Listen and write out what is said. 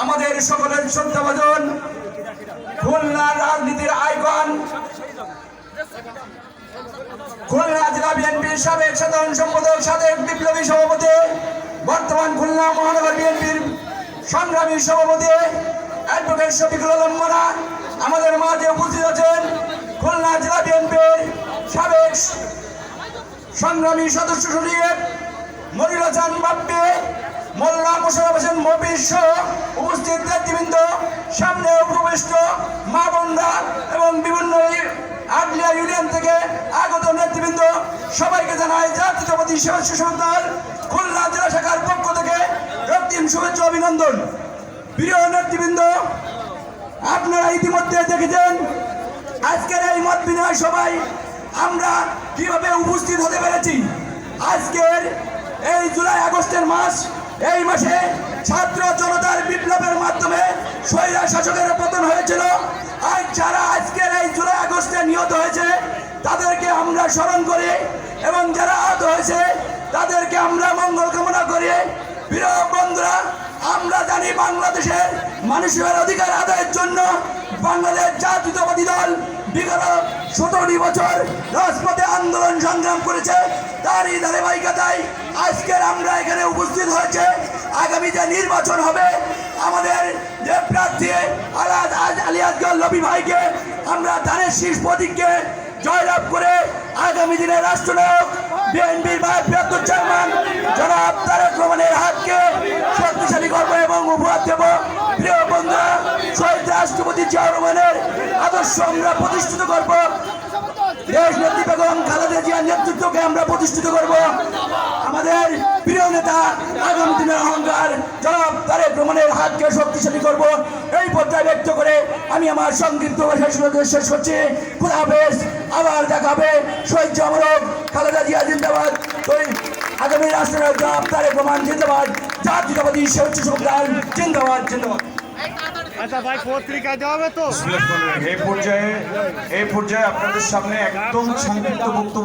আমাদের সকলের শ্রদ্ধাভাজন খুলনার রাজনীতির আইকন, খুলনা জেলা বিএনপির সাবেক সাধারণ সম্পাদক, সাবেক বিপ্লবী সভাপতি, বর্তমান খুলনা মহানগর বিএনপির সংগ্রামী সভাপতি অ্যাডভোকেট শফিকুল আলম মোনা আমাদের মাঝে উপস্থিত আছেন। খুলনা জেলা বিএনপির সাবেক সংগ্রামী সদস্য সচিব মনির হাসান বাপ্পি, মোল্লা মোশাররফ হোসেন মফিজ সহ উপস্থিত নেতৃবৃন্দ, সামনে উপবিষ্ট মা বোনরা এবং বিভিন্ন আটলিয়া ইউনিয়ন থেকে আগত নেতৃবৃন্দ, সবাইকে জানাই জাতীয়তাবাদী স্বেচ্ছাসেবক সংগঠন খুলনা জেলা শাখার পক্ষ থেকে রক্তিম শুভেচ্ছা অভিনন্দন। প্রিয় নেতৃবৃন্দ, আপনারা ইতিমধ্যে দেখেছেন আজকের এই মত বিনিময় সভায় আমরা কিভাবে উপস্থিত হতে পেরেছি। আজকের এই জুলাই আগস্টের মাস, এই মাসে ছাত্র জনতার বিপ্লবের মাধ্যমে স্বৈরা শাসকের পতন হয়েছিল। আর যারা আজকের এই জুলাই আগস্টে নিহত হয়েছে তাদেরকে আমরা স্মরণ করি এবং যারা আহত হয়েছে তাদেরকে আমরা মঙ্গল কামনা করি। প্রিয় বন্ধুরা, আমরা জানি বাংলাদেশের মানুষের অধিকার আদায়ের জন্য বাংলাদেশ জাতীয়তাবাদী দল বিগত 17 বছর রাজপথে আন্দোলন সংগ্রাম করেছে। তারই ধারাবাহিকতায় আজকের আমরা এখানে উপস্থিত হয়েছে। আগামী যে নির্বাচন হবে, আমাদের যে প্রার্থী আলী আসগর লবি ভাইকে আমরা ধানের শীষ প্রতীককে জয়লাভ করে আগামী দিনে রাষ্ট্রনায়ক বিএনপির ভারপ্রাপ্ত চেয়ারম্যান জনাব তারেক রহমানের হাতকে শক্তিশালী করবো এবং উপহার দেব। প্রিয় বন্ধুরা, শহীদ রাষ্ট্রপতি জিয়াউর রহমানের আদর্শ আমরা প্রতিষ্ঠিত করব। দেশ নেত্রী বেগম খালেদা জিয়ার নেতৃত্বকে আমরা প্রতিষ্ঠিত করব। আমাদের প্রিয় নেতা আগামী দিনের অহংকার জনাব তারেক রহমানের হাতকে শক্তিশালী করব। এই পর্যায়ে ব্যক্ত করে আমি আমার সংক্ষিপ্ত শেষ করছি। খুদা হাফেজ, আবার দেখা হবে। শহীদ অমরক খালেদা জিয়া জিন্দাবাদ, আগামী রাষ্ট্রনায়ক জনাব তারেক রহমান জিন্দাবাদ, জাতীয়তাবাদী স্বেচ্ছাসেবক দল জিন্দাবাদ জিন্দাবাদ। আচ্ছা ভাই, পত্রিকা দেওয়া হবে তো? এই পর্যায়ে আপনাদের সামনে একদম সংক্ষিপ্ত বক্তব্য